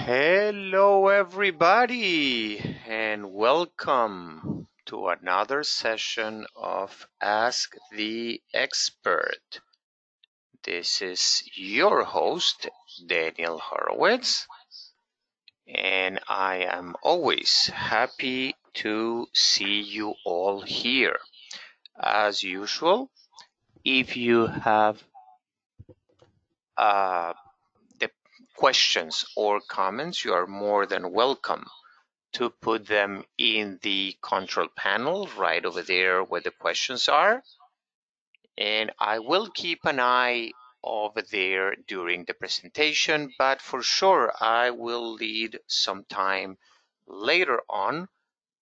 Hello, everybody, and welcome to another session of Ask the Expert. This is your host, Daniel Horowitz, and I am always happy to see you all here. As usual, if you have the questions or comments, you are more than welcome to put them in the control panel right over there where the questions are. And I will keep an eye over there during the presentation, but for sure I will lead some time later on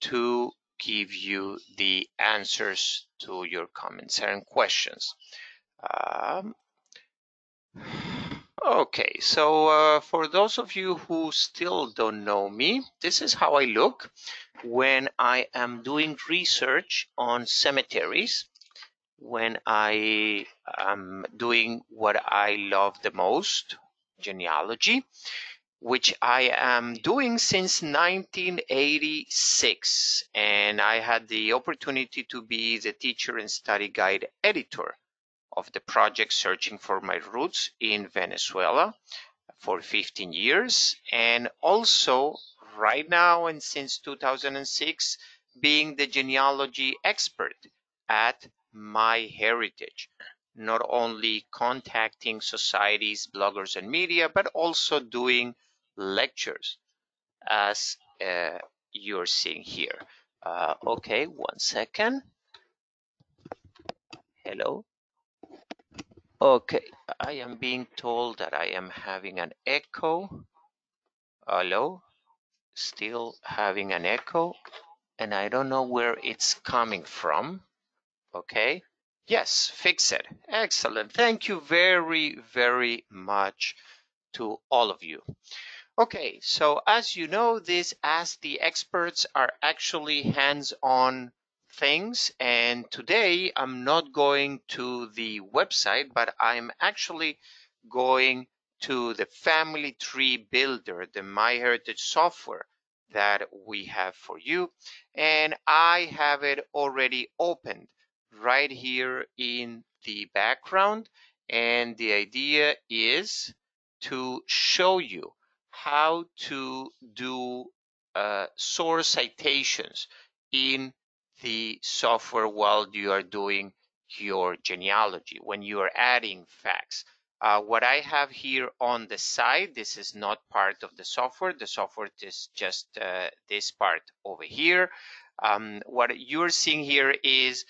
to give you the answers to your comments and questions. Okay, so for those of you who still don't know me, this is how I look when I am doing research on cemeteries, when I am doing what I love the most, genealogy, which I am doing since 1986. And I had the opportunity to be the teacher and study guide editor of the project Searching for My Roots in Venezuela for 15 years, and also right now and since 2006 being the genealogy expert at MyHeritage, not only contacting societies, bloggers, and media, but also doing lectures as you're seeing here. Okay, 1 second. Hello. Okay, I am being told that I am having an echo. Hello, still having an echo, and I don't know where it's coming from. Okay, yes, fix it. Excellent. Thank you very, very much to all of you. Okay, so as you know, this Ask the Experts are actually hands-on things, and today I'm not going to the website, but I'm actually going to the Family Tree Builder, the MyHeritage software that we have for you, and I have it already opened right here in the background, and the idea is to show you how to do source citations in the software while you are doing your genealogy, when you are adding facts. What I have here on the side, this is not part of the software. The software is just this part over here. What you're seeing here is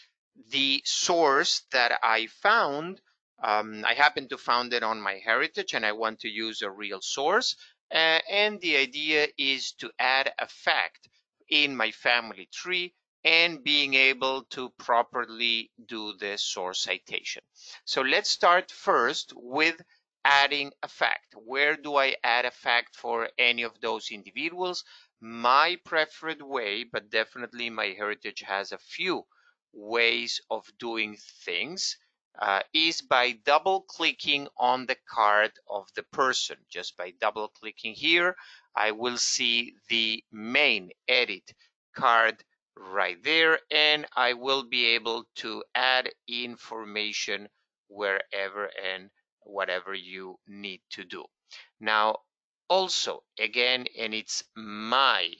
the source that I found. I happen to found it on MyHeritage, and I want to use a real source. And the idea is to add a fact in my family tree and being able to properly do the source citation. So let's start first with adding a fact. Where do I add a fact for any of those individuals? My preferred way, but definitely MyHeritage has a few ways of doing things, is by double clicking on the card of the person. Just by double clicking here, I will see the main edit card right there, and I will be able to add information wherever and whatever you need to do. Now, also, again, and it's my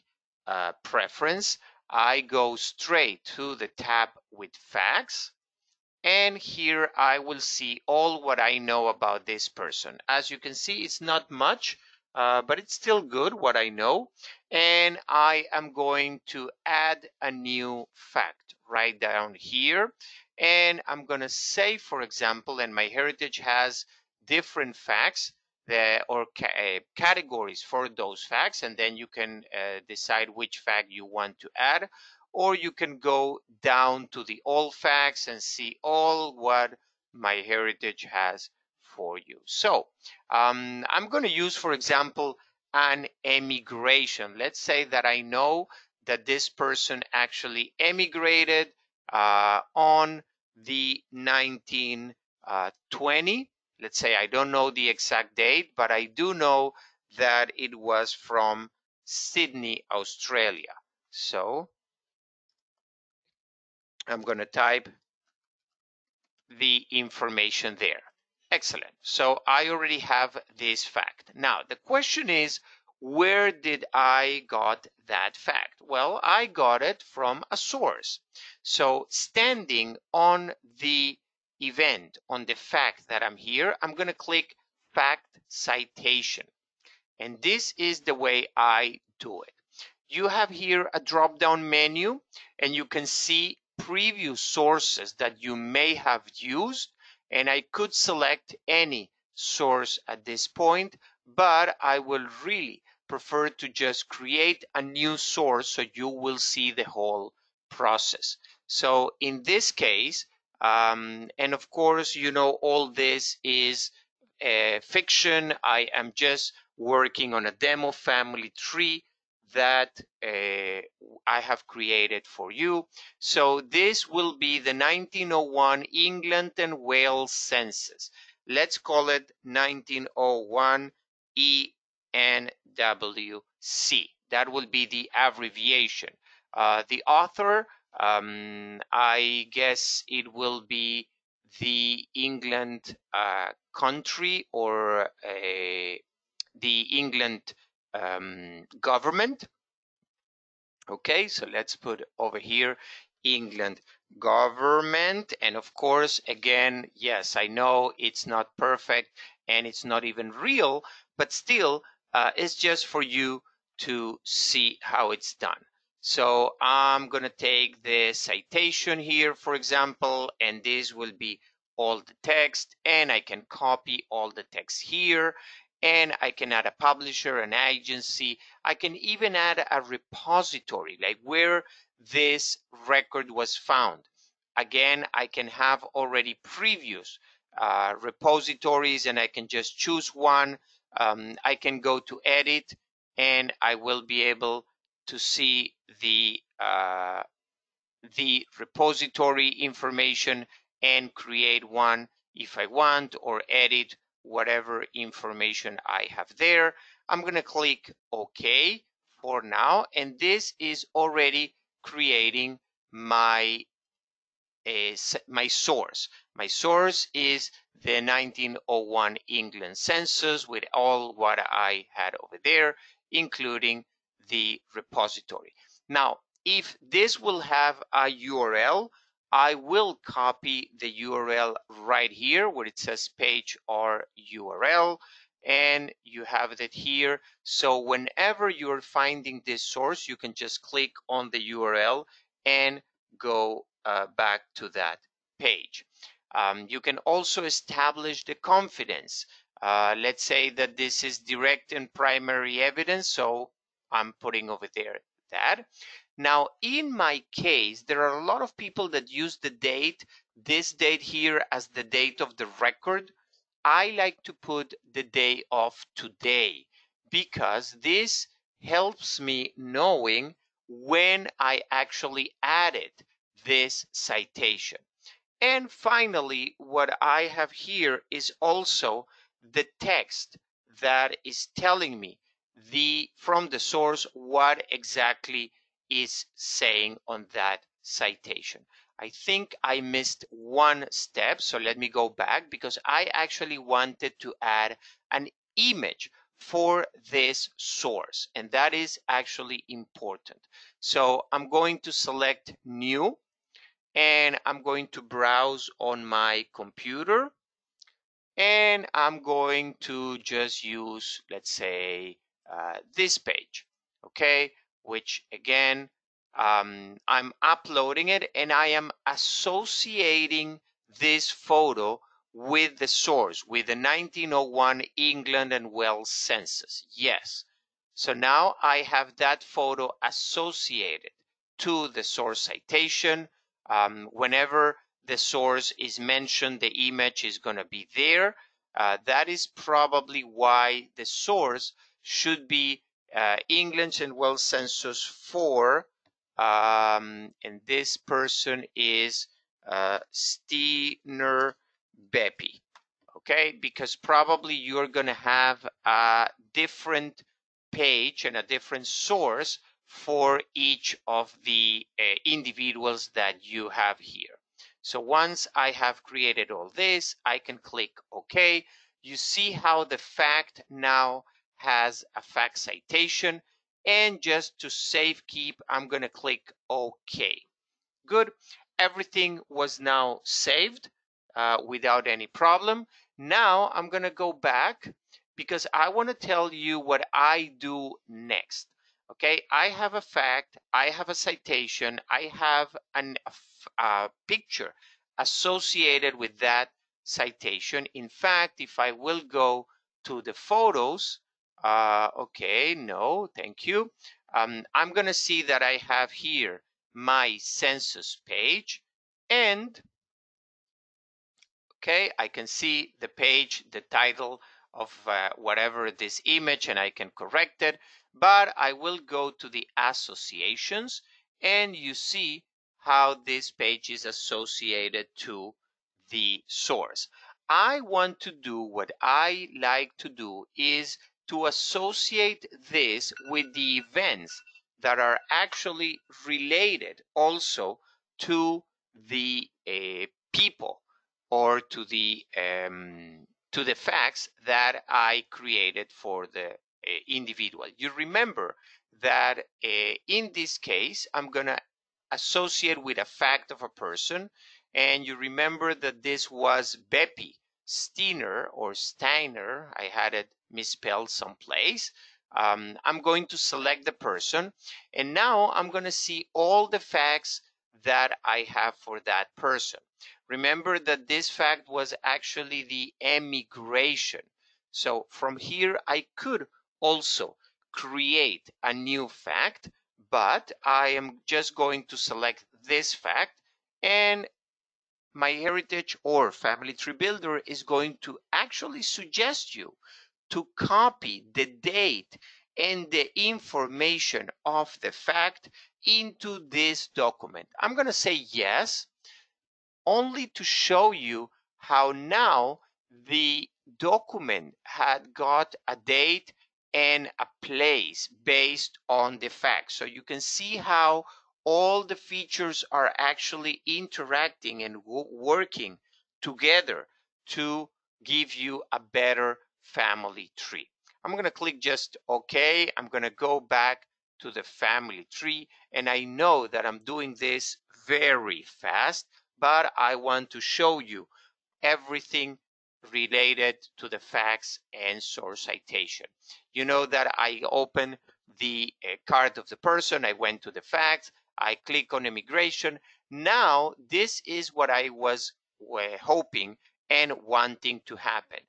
preference, I go straight to the tab with facts. And here I will see all what I know about this person. As you can see, it's not much, but it's still good what I know. And I am going to add a new fact right down here. And I'm going to say, for example, and MyHeritage has different facts or categories for those facts. And then you can decide which fact you want to add, or you can go down to the all facts and see all what MyHeritage has for you. So I'm going to use, for example, an emigration. Let's say that I know that this person actually emigrated on the 1920. Let's say I don't know the exact date, but I do know that it was from Sydney, Australia. So I'm going to type the information there. Excellent. So I already have this fact. Now, the question is, where did I got that fact? Well, I got it from a source. So standing on the event, on the fact that I'm here, I'm going to click Fact Citation. And this is the way I do it. You have here a drop-down menu, and you can see previous sources that you may have used, and I could select any source at this point, but I will really prefer to just create a new source so you will see the whole process. So in this case, and of course, you know, all this is fiction. I am just working on a demo family tree that I have created for you. So this will be the 1901 England and Wales census. Let's call it 1901 ENWC. That will be the abbreviation. The author, I guess it will be the England country or the England government. Okay, so let's put over here England government. And of course, again, yes, I know it's not perfect and it's not even real, but still, it's just for you to see how it's done. So I'm going to take the citation here, for example, and this will be all the text, and I can copy all the text here, and I can add a publisher, an agency. I can even add a repository, like where this record was found. Again, I can have already previous repositories, and I can just choose one. I can go to edit, and I will be able to see the repository information and create one if I want, or edit whatever information I have there. I'm going to click OK for now, and this is already creating my my source. My source is the 1901 England census with all what I had over there, including the repository. Now, if this will have a URL, I will copy the URL right here where it says page or URL, and you have it here. So whenever you're finding this source, you can just click on the URL and go back to that page. You can also establish the confidence. Let's say that this is direct and primary evidence, so I'm putting over there that. Now, in my case, there are a lot of people that use the date, this date here, as the date of the record. I like to put the day of today because this helps me knowing when I actually added this citation. And finally, what I have here is also the text that is telling me from the source what exactly is saying on that citation. I think I missed one step, so let me go back because I actually wanted to add an image for this source, and that is actually important. So I'm going to select new, and I'm going to browse on my computer, and I'm going to just use, let's say, this page, okay, which again, I'm uploading it and I am associating this photo with the source, with the 1901 England and Wales census. Yes. So now I have that photo associated to the source citation. Whenever the source is mentioned, the image is going to be there. That is probably why the source should be England and Wales census 4, and this person is Steiner Bepi. okay? Because probably you're going to have a different page and a different source for each of the individuals that you have here. So once I have created all this, I can click OK. You see how the fact now has a fact citation, and just to save keep, I'm going to click OK. Good. Everything was now saved without any problem. Now I'm going to go back because I want to tell you what I do next. Okay, I have a fact, I have a citation, I have a picture associated with that citation. In fact, if I will go to the photos, okay, no, thank you. I'm going to see that I have here my census page, and okay, I can see the page, the title of whatever this image, and I can correct it, but I will go to the associations, and you see how this page is associated to the source. I want to do what I like to do is to associate this with the events that are actually related also to the people or to the facts that I created for the individual. You remember that in this case, I'm going to associate with a fact of a person, and you remember that this was Beppy Steiner or Steiner. I had it misspelled someplace. I'm going to select the person, and now I'm going to see all the facts that I have for that person. Remember that this fact was actually the emigration. So from here, I could also create a new fact, but I am just going to select this fact, and MyHeritage or Family Tree Builder is going to actually suggest you to copy the date and the information of the fact into this document. I'm going to say yes, only to show you how now the document had got a date and a place based on the facts. So you can see how all the features are actually interacting and working together to give you a better family tree. I'm going to click just OK. I'm going to go back to the family tree, and I know that I'm doing this very fast, but I want to show you everything related to the facts and source citation. You know that I open the card of the person, I went to the facts, I click on immigration. Now, this is what I was hoping and wanting to happen.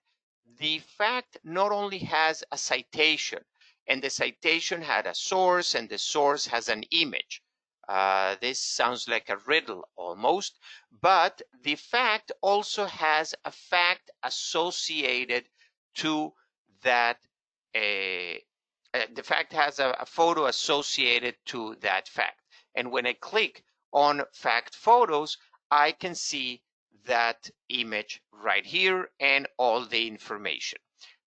The fact not only has a citation, and the citation had a source, and the source has an image. This sounds like a riddle almost, but the fact also has a fact associated to that. The fact has a photo associated to that fact. And when I click on fact photos, I can see that image right here and all the information.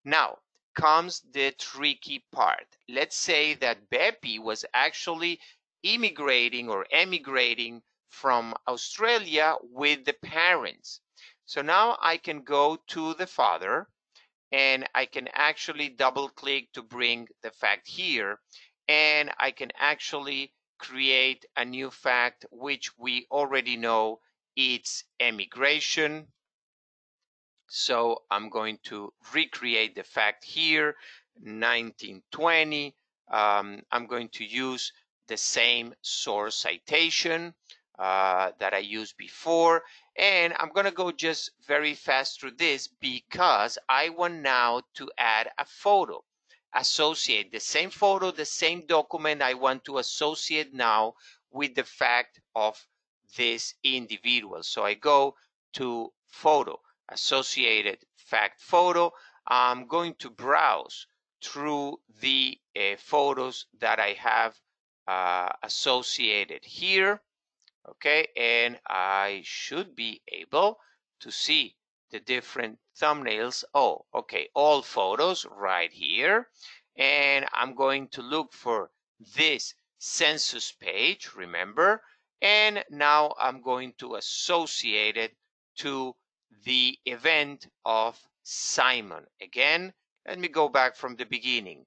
Now comes the tricky part. Let's say that Beppy was actually immigrating or emigrating from Australia with the parents. So now I can go to the father, and I can actually double click to bring the fact here, and I can actually create a new fact which we already know it's emigration. So I'm going to recreate the fact here, 1920. I'm going to use the same source citation that I used before. And I'm going to go just very fast through this because I want now to add a photo. Associate the same photo, the same document I want to associate now with the fact of this individual. So I go to photo, associated fact photo. I'm going to browse through the photos that I have associated here. Okay, and I should be able to see the different thumbnails. Oh, okay, all photos right here. And I'm going to look for this census page, remember? And now I'm going to associate it to the event of Simon. Again, let me go back from the beginning.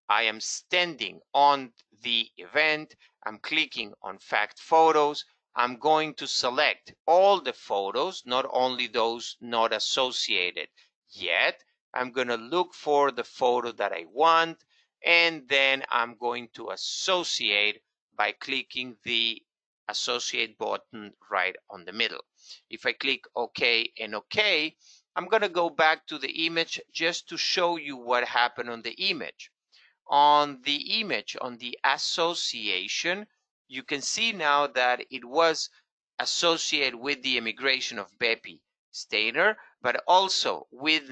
I am standing on the event. I'm clicking on fact photos. I'm going to select all the photos, not only those not associated yet. I'm going to look for the photo that I want, and then I'm going to associate by clicking the associate button right on the middle. If I click OK and OK, I'm going to go back to the image just to show you what happened on the image. On the image, on the association, you can see now that it was associated with the immigration of Beppy Steiner, but also with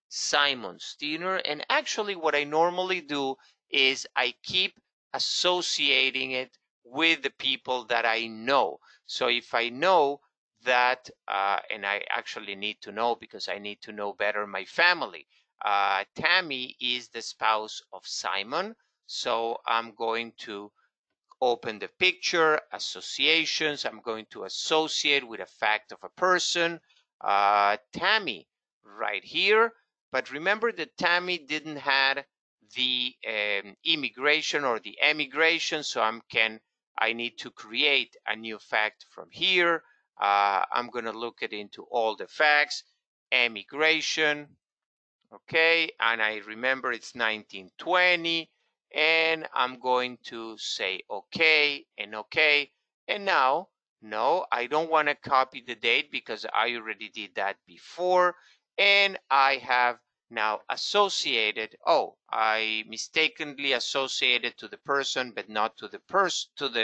Simon Steiner. And actually what I normally do is I keep associating it with the people that I know. So if I know that, and I actually need to know because I need to know better my family. Tammy is the spouse of Simon, so I'm going to open the picture, associations. I'm going to associate with a fact of a person, Tammy, right here. But remember that Tammy didn't have the immigration or the emigration, so I need to create a new fact from here. I'm going to look into all the facts, emigration. Okay, and I remember it's 1920, and I'm going to say okay and okay. And now, no, I don't want to copy the date because I already did that before, and I have now associated. Oh, I mistakenly associated to the person, but not to the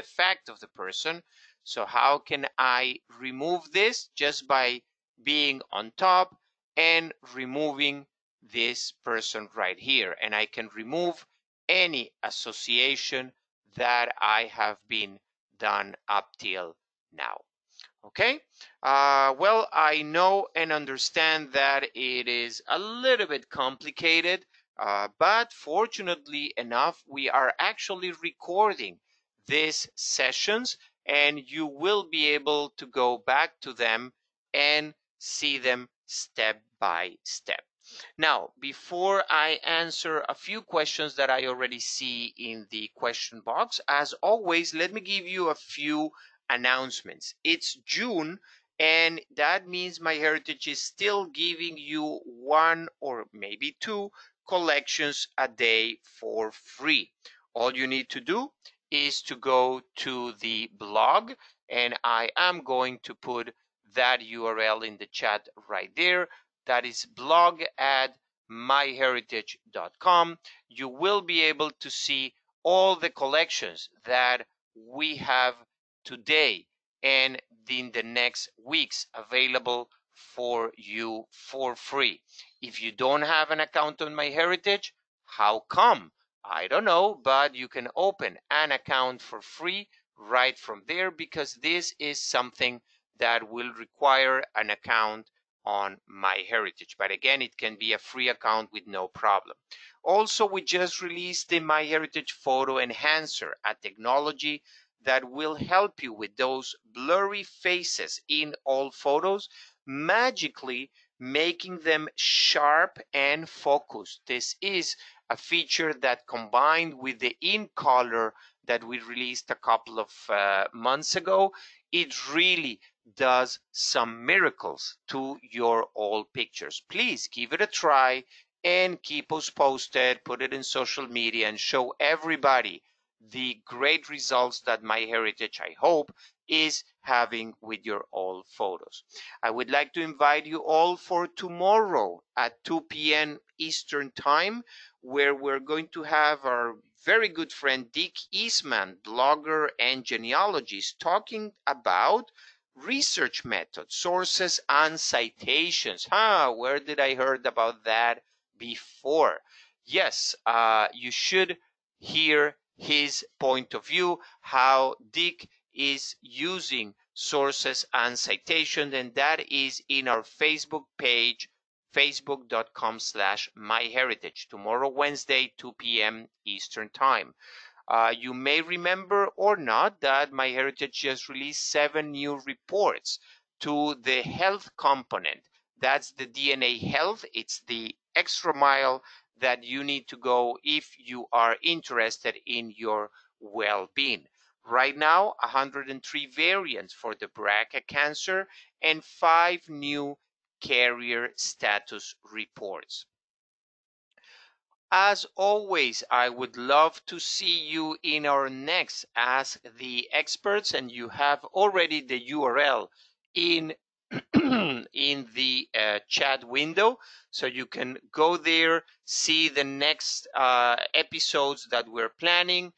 fact of the person. So how can I remove this? Just by being on top and removing this person right here, and I can remove any association that I have been done up till now. Okay, well, I know and understand that it is a little bit complicated, but fortunately enough, we are actually recording these sessions, and you will be able to go back to them and see them step by step. Now, before I answer a few questions that I already see in the question box, as always, let me give you a few announcements. It's June, and that means MyHeritage is still giving you one or maybe two collections a day for free. All you need to do is to go to the blog, and I am going to put that URL in the chat right there. That is blog at myheritage.com. You will be able to see all the collections that we have today and in the next weeks available for you for free. If you don't have an account on MyHeritage, how come? I don't know, but you can open an account for free right from there, because this is something that will require an account on MyHeritage. But again, it can be a free account with no problem. Also, we just released the MyHeritage Photo Enhancer, a technology that will help you with those blurry faces in all photos, magically making them sharp and focused. This is a feature that, combined with the in color that we released a couple of months ago, it really does some miracles to your old pictures. Please give it a try and keep us posted, put it in social media, and show everybody the great results that MyHeritage, I hope, is having with your old photos. I would like to invite you all for tomorrow at 2 p.m. Eastern Time, where we're going to have our very good friend Dick Eastman, blogger and genealogist, talking about research methods, sources, and citations. Where did I heard about that before? Yes, you should hear his point of view, how Dick is using sources and citation, and that is in our Facebook page, facebook.com/myheritage, tomorrow, Wednesday, 2 p.m. Eastern Time. You may remember or not that MyHeritage just released 7 new reports to the health component. That's the DNA health. It's the extra mile that you need to go if you are interested in your well-being. Right now, 103 variants for the BRCA cancer and 5 new carrier status reports. As always, I would love to see you in our next Ask the Experts, and you have already the URL in in the chat window, so you can go there, see the next episodes that we're planning.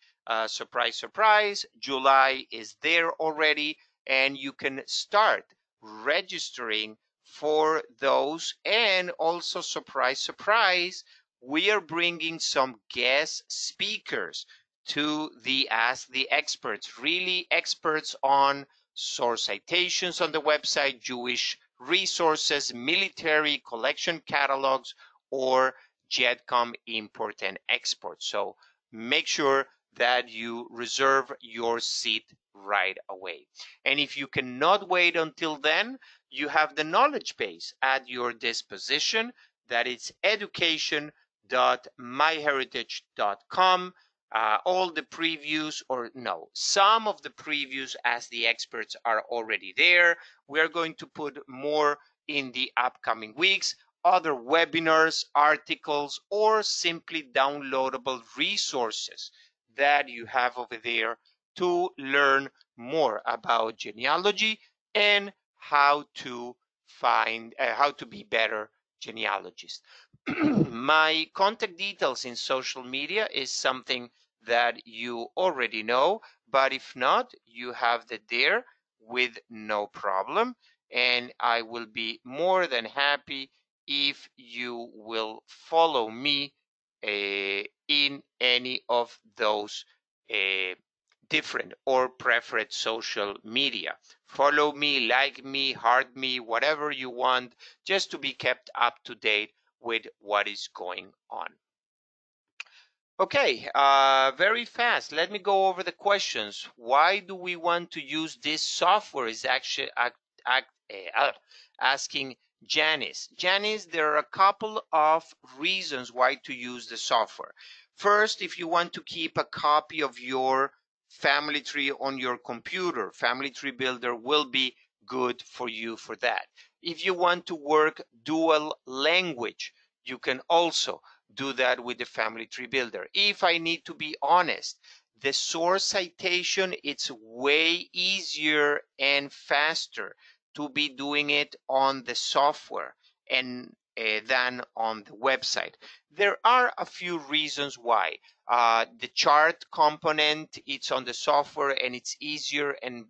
Surprise, surprise, July is there already, and you can start registering for those. And also, surprise, surprise, we are bringing some guest speakers to the Ask the Experts, really experts on source citations on the website, Jewish resources, military collection catalogs, or JETCOM import and export. So make sure that you reserve your seat right away. And if you cannot wait until then, you have the knowledge base at your disposition. That is education.myheritage.com. All the previews, or no, some of the previews as the experts are already there. We are going to put more in the upcoming weeks, other webinars, articles, or simply downloadable resources that you have over there to learn more about genealogy and how to be better genealogists. My contact details in social media is something that you already know, but if not, you have that there with no problem. And I will be more than happy if you will follow me in any of those different or preferred social media. Follow me, like me, heart me, whatever you want, just to be kept up to date with what is going on. Okay, very fast. Let me go over the questions. Why do we want to use this software is actually asking Janice. Janice, there are a couple of reasons why to use the software. First, if you want to keep a copy of your family tree on your computer, Family Tree Builder will be good for you for that. If you want to work dual language, you can also do that with the Family Tree Builder. If I need to be honest, the source citation, it's way easier and faster to be doing it on the software and than on the website. There are a few reasons why. The chart component, it's on the software and it's easier and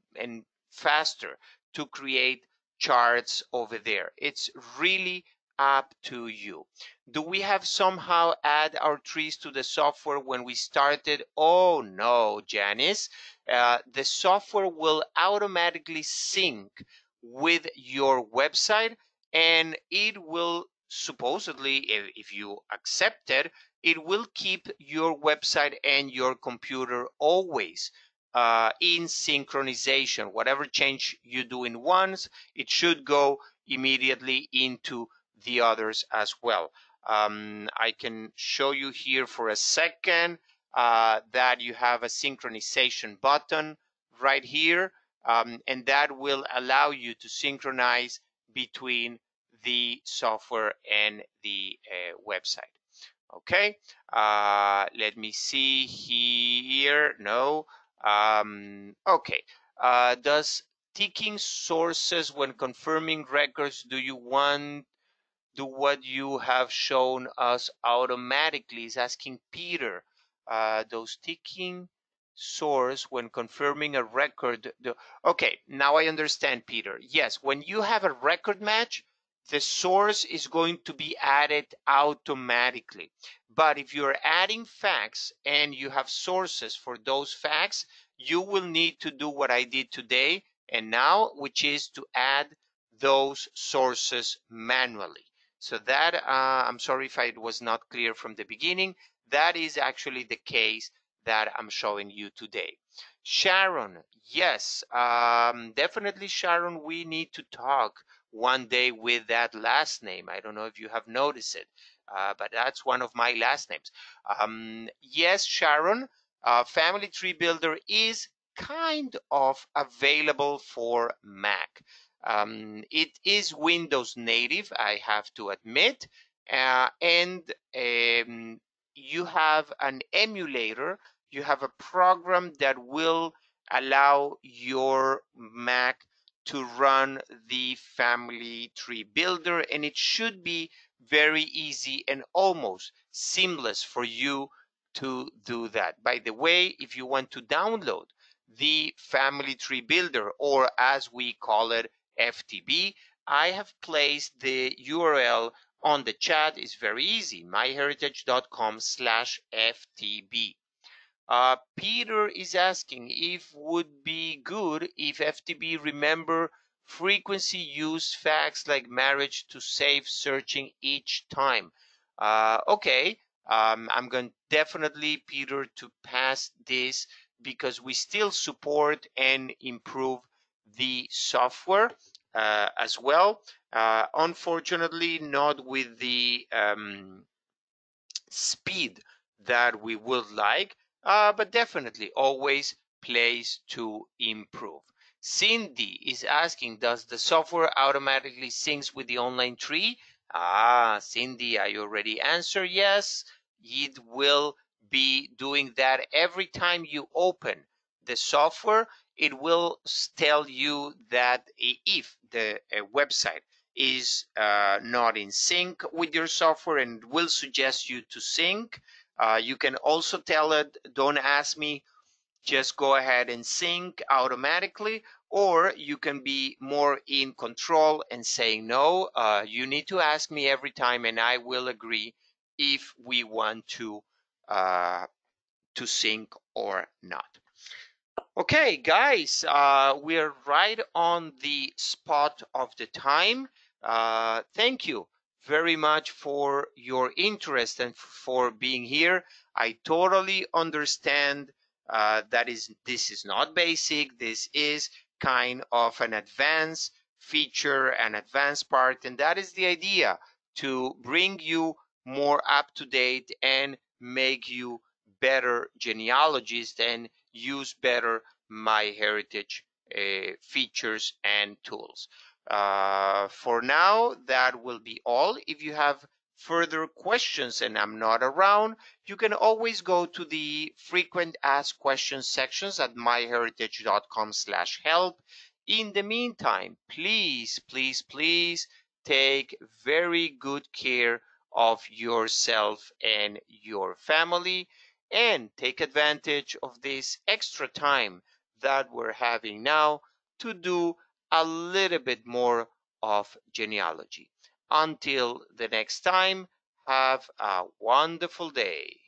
faster to create charts over there. It's really up to you. Do we have somehow add our trees to the software when we started? Oh no, Janice. The software will automatically sync with your website, and it will supposedly, if you accept it, it will keep your website and your computer always in synchronization. Whatever change you do in once, it should go immediately into the others as well. I can show you here for a second that you have a synchronization button right here, and that will allow you to synchronize between the software and the website. Okay, let me see here. No. Okay, does ticking sources when confirming records, do you want do what you have shown us automatically? Is asking Peter. Those ticking source when confirming a record. Okay, now I understand, Peter. Yes, when you have a record match, the source is going to be added automatically. But if you're adding facts and you have sources for those facts, you will need to do what I did today and now, which is to add those sources manually. So that, I'm sorry if it was not clear from the beginning, that is actually the case that I'm showing you today. Sharon, yes, definitely Sharon, we need to talk one day with that last name. I don't know if you have noticed it, but that's one of my last names. Yes, Sharon, Family Tree Builder is kind of available for Mac. It is Windows native, I have to admit, and you have an emulator, you have a program that will allow your Mac to run the Family Tree Builder, and it should be very easy and almost seamless for you to do that. By the way, if you want to download the Family Tree Builder, or as we call it, FTB, I have placed the URL on the chat. It's very easy, myheritage.com/FTB. Peter is asking if would be good if FTB remember frequency use facts like marriage to save searching each time. Okay, I'm going definitely, Peter, to pass this because we still support and improve the software as well. Unfortunately, not with the speed that we would like, but definitely always place to improve. Cindy is asking, does the software automatically syncs with the online tree? Cindy, I already answered yes. It will be doing that every time you open the software. It will tell you that if the website is not in sync with your software and will suggest you to sync. You can also tell it, don't ask me, just go ahead and sync automatically, or you can be more in control and say, no, you need to ask me every time and I will agree if we want to sync or not. Okay, guys, we're right on the spot of the time. Thank you very much for your interest and for being here. I totally understand this is not basic. This is kind of an advanced feature, an advanced part, and that is the idea, to bring you more up to date and make you better genealogists and use better MyHeritage features and tools. For now, that will be all. If you have further questions and I'm not around, you can always go to the frequent asked questions sections at myheritage.com/help. In the meantime, please, please, please take very good care of yourself and your family, and take advantage of this extra time that we're having now to do a little bit more of genealogy. Until the next time, have a wonderful day.